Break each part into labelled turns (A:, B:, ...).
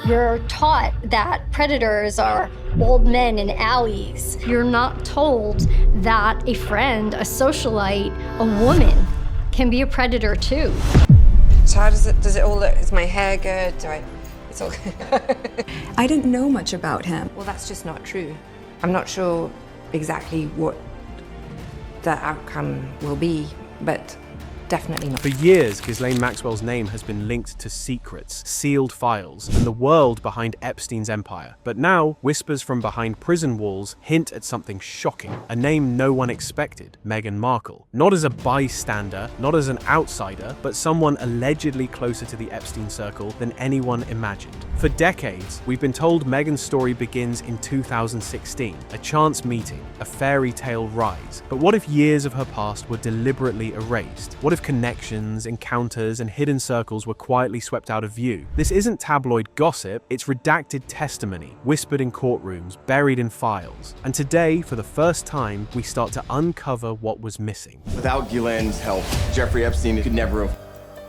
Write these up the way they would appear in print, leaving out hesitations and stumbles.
A: You're taught that predators are old men in alleys. You're not told that a friend, a socialite, a woman can be a predator too.
B: So how does it all look? Is my hair good? It's all
C: I didn't know much about him.
B: Well, that's just not true. I'm not sure exactly what the outcome will be, but definitely not.
D: For years, Ghislaine Maxwell's name has been linked to secrets, sealed files, and the world behind Epstein's empire. But now, whispers from behind prison walls hint at something shocking, a name no one expected, Meghan Markle. Not as a bystander, not as an outsider, but someone allegedly closer to the Epstein circle than anyone imagined. For decades, we've been told Meghan's story begins in 2016, a chance meeting, a fairy tale rise. But what if years of her past were deliberately erased? What if connections, encounters, and hidden circles were quietly swept out of view? This isn't tabloid gossip, it's redacted testimony, whispered in courtrooms, buried in files. And today, for the first time, we start to uncover what was missing.
E: Without Ghislaine's help, Jeffrey Epstein could never have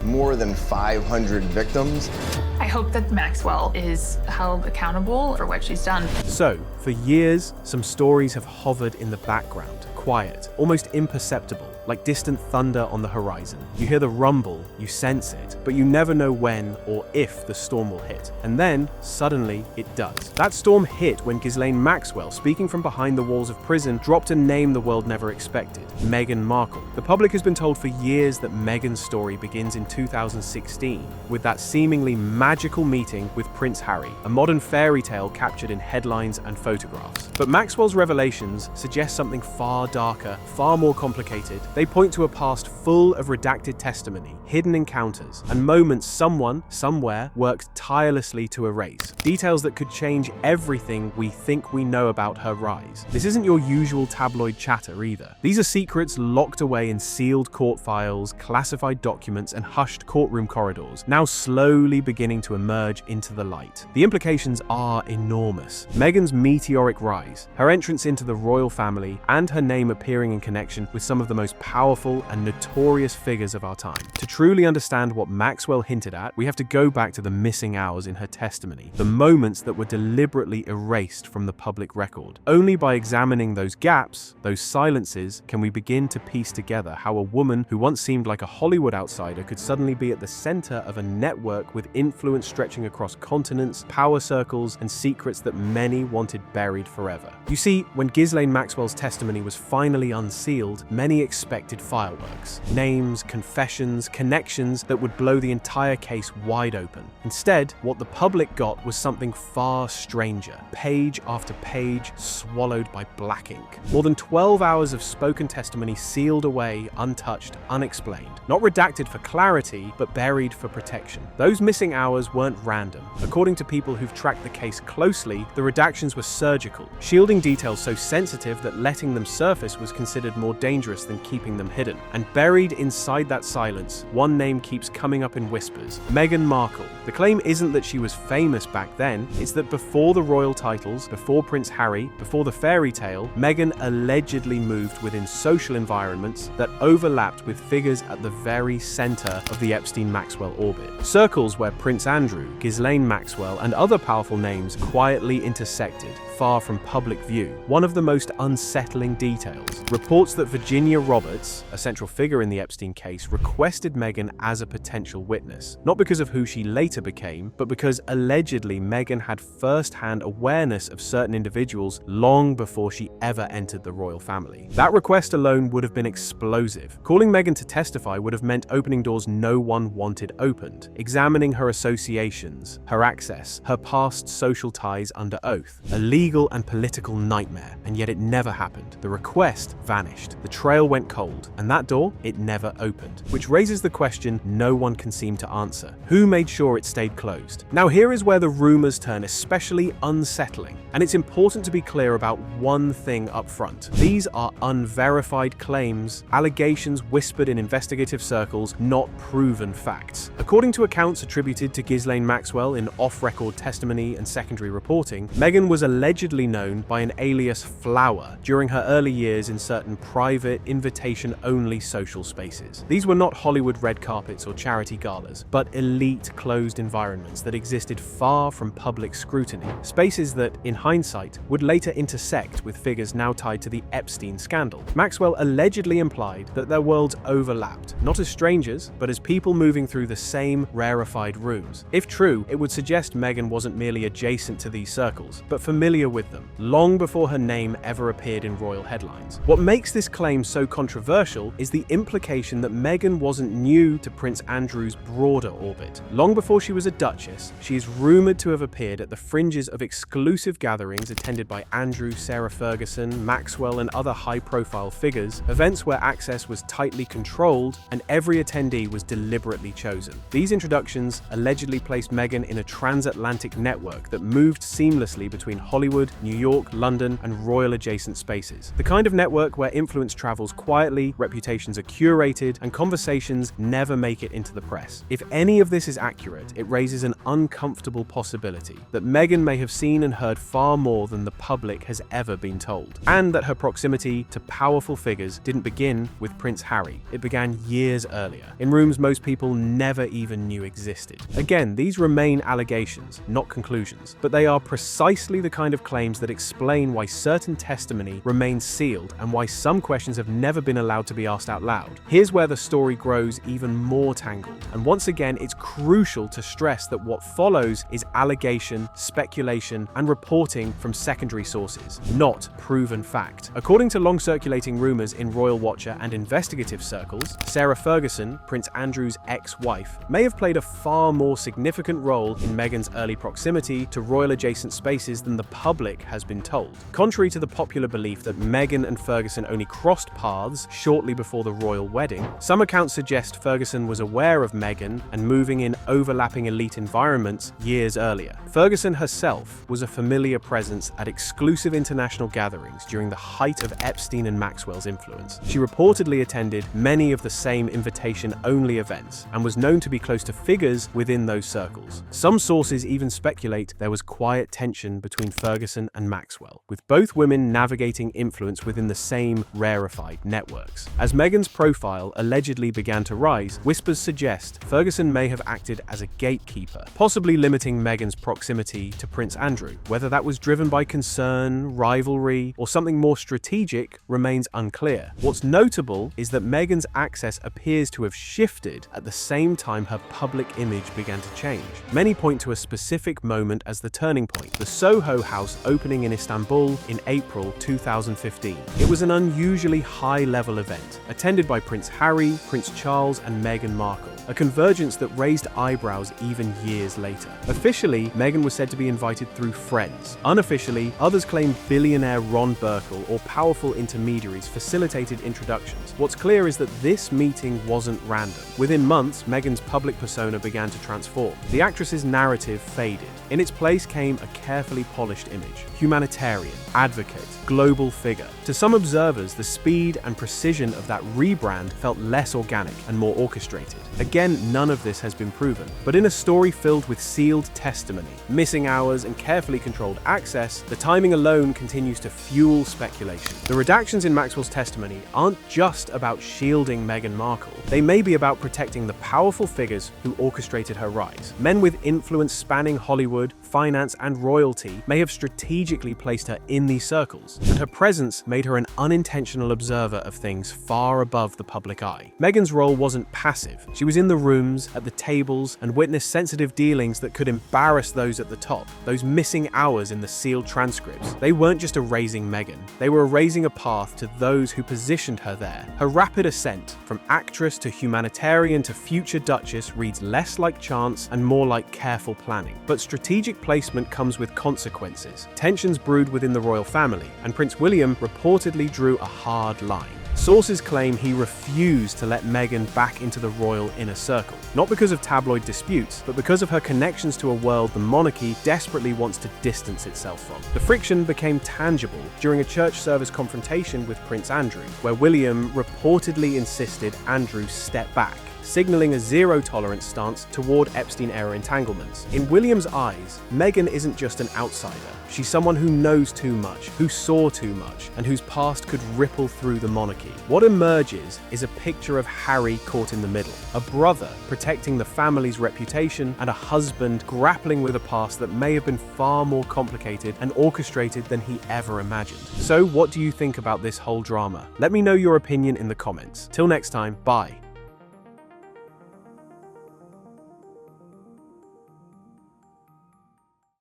E: more than 500 victims.
F: I hope that Maxwell is held accountable for what she's done.
D: So, for years, some stories have hovered in the background, quiet, almost imperceptible, like distant thunder on the horizon. You hear the rumble, you sense it, but you never know when or if the storm will hit. And then, suddenly, it does. That storm hit when Ghislaine Maxwell, speaking from behind the walls of prison, dropped a name the world never expected, Meghan Markle. The public has been told for years that Meghan's story begins in 2016, with that seemingly magical meeting with Prince Harry, a modern fairy tale captured in headlines and photographs. But Maxwell's revelations suggest something far darker, far more complicated. They point to a past full of redacted testimony, hidden encounters, and moments someone, somewhere, worked tirelessly to erase. Details that could change everything we think we know about her rise. This isn't your usual tabloid chatter either. These are secrets locked away in sealed court files, classified documents, and hushed courtroom corridors, now slowly beginning to emerge into the light. The implications are enormous. Meghan's meteoric rise, her entrance into the royal family, and her name appearing in connection with some of the most powerful and notorious figures of our time. To truly understand what Maxwell hinted at, we have to go back to the missing hours in her testimony, the moments that were deliberately erased from the public record. Only by examining those gaps, those silences, can we begin to piece together how a woman who once seemed like a Hollywood outsider could suddenly be at the center of a network with influence stretching across continents, power circles, and secrets that many wanted buried forever. You see, when Ghislaine Maxwell's testimony was finally unsealed, many expected fireworks. Names, confessions, connections that would blow the entire case wide open. Instead, what the public got was something far stranger. Page after page swallowed by black ink. More than 12 hours of spoken testimony sealed away, untouched, unexplained. Not redacted for clarity, but buried for protection. Those missing hours weren't random. According to people who've tracked the case closely, the redactions were surgical, shielding details so sensitive that letting them surface was considered more dangerous than keeping them hidden. And buried inside that silence, one name keeps coming up in whispers: Meghan Markle. The claim isn't that she was famous back then, it's that before the royal titles, before Prince Harry, before the fairy tale, Meghan allegedly moved within social environments that overlapped with figures at the very center of the Epstein-Maxwell orbit. Circles where Prince Andrew, Ghislaine Maxwell, and other powerful names quietly intersected, far from public view. One of the most unsettling details: reports that Virginia Roberts, a central figure in the Epstein case, requested Meghan as a potential witness, not because of who she later became, but because allegedly Meghan had first-hand awareness of certain individuals long before she ever entered the royal family. That request alone would have been explosive. Calling Meghan to testify would have meant opening doors no one wanted opened, examining her associations, her access, her past social ties under oath. A legal and political nightmare, and yet it never happened. The request vanished, the trail went cold, and that door, it never opened. Which raises the question no one can seem to answer. Who made sure it stayed closed? Now here is where the rumors turn especially unsettling, and it's important to be clear about one thing up front. These are unverified claims, allegations whispered in investigative circles, not proven facts. According to accounts attributed to Ghislaine Maxwell in off-record testimony and secondary reporting, Meghan was allegedly known by an alias Flower during her early years in certain private, invitational invitation-only social spaces. These were not Hollywood red carpets or charity galas, but elite closed environments that existed far from public scrutiny. Spaces that, in hindsight, would later intersect with figures now tied to the Epstein scandal. Maxwell allegedly implied that their worlds overlapped, not as strangers, but as people moving through the same rarefied rooms. If true, it would suggest Meghan wasn't merely adjacent to these circles, but familiar with them, long before her name ever appeared in royal headlines. What makes this claim so controversial is the implication that Meghan wasn't new to Prince Andrew's broader orbit. Long before she was a duchess, she is rumored to have appeared at the fringes of exclusive gatherings attended by Andrew, Sarah Ferguson, Maxwell, and other high-profile figures, events where access was tightly controlled and every attendee was deliberately chosen. These introductions allegedly placed Meghan in a transatlantic network that moved seamlessly between Hollywood, New York, London, and royal-adjacent spaces. The kind of network where influence travels quietly, reputations are curated, and conversations never make it into the press. If any of this is accurate, it raises an uncomfortable possibility that Meghan may have seen and heard far more than the public has ever been told, and that her proximity to powerful figures didn't begin with Prince Harry. It began years earlier, in rooms most people never even knew existed. Again, these remain allegations, not conclusions, but they are precisely the kind of claims that explain why certain testimony remains sealed and why some questions have never been allowed to be asked out loud. Here's where the story grows even more tangled, and once again, it's crucial to stress that what follows is allegation, speculation, and reporting from secondary sources, not proven fact. According to long-circulating rumors in Royal Watcher and investigative circles, Sarah Ferguson, Prince Andrew's ex-wife, may have played a far more significant role in Meghan's early proximity to royal-adjacent spaces than the public has been told. Contrary to the popular belief that Meghan and Ferguson only crossed paths shortly before the royal wedding, some accounts suggest Ferguson was aware of Meghan and moving in overlapping elite environments years earlier. Ferguson herself was a familiar presence at exclusive international gatherings during the height of Epstein and Maxwell's influence. She reportedly attended many of the same invitation-only events and was known to be close to figures within those circles. Some sources even speculate there was quiet tension between Ferguson and Maxwell, with both women navigating influence within the same rarefied networks. As Meghan's profile allegedly began to rise, whispers suggest Ferguson may have acted as a gatekeeper, possibly limiting Meghan's proximity to Prince Andrew. Whether that was driven by concern, rivalry, or something more strategic remains unclear. What's notable is that Meghan's access appears to have shifted at the same time her public image began to change. Many point to a specific moment as the turning point, the Soho House opening in Istanbul in April 2015. It was an unusually high-level event, attended by Prince Harry, Prince Charles, and Meghan Markle, a convergence that raised eyebrows even years later. Officially, Meghan was said to be invited through friends. Unofficially, others claimed billionaire Ron Burkle or powerful intermediaries facilitated introductions. What's clear is that this meeting wasn't random. Within months, Meghan's public persona began to transform. The actress's narrative faded. In its place came a carefully polished image: humanitarian, advocate, global figure. To some observers, the speed and precision of that rebrand felt less organic and more orchestrated. Again, none of this has been proven, but in a story filled with sealed testimony, missing hours, and carefully controlled access, the timing alone continues to fuel speculation. The redactions in Maxwell's testimony aren't just about shielding Meghan Markle. They may be about protecting the powerful figures who orchestrated her rise. Men with influence spanning Hollywood, finance, and royalty may have strategically placed her in these circles, and her presence made her an unintentional observer of things far above the public eye. Meghan's role wasn't passive. She was in the rooms, at the tables, and witnessed sensitive dealings that could embarrass those at the top. Those missing hours in the sealed transcripts, they weren't just erasing Meghan, they were erasing a path to those who positioned her there. Her rapid ascent, from actress to humanitarian to future duchess, reads less like chance and more like careful planning. But strategic placement comes with consequences. Tensions brewed within the royal family, and Prince William reportedly drew a hard line. Sources claim he refused to let Meghan back into the royal inner circle, not because of tabloid disputes, but because of her connections to a world the monarchy desperately wants to distance itself from. The friction became tangible during a church service confrontation with Prince Andrew, where William reportedly insisted Andrew step back, signaling a zero-tolerance stance toward Epstein-era entanglements. In William's eyes, Meghan isn't just an outsider. She's someone who knows too much, who saw too much, and whose past could ripple through the monarchy. What emerges is a picture of Harry caught in the middle, a brother protecting the family's reputation, and a husband grappling with a past that may have been far more complicated and orchestrated than he ever imagined. So, what do you think about this whole drama? Let me know your opinion in the comments. Till next time, bye.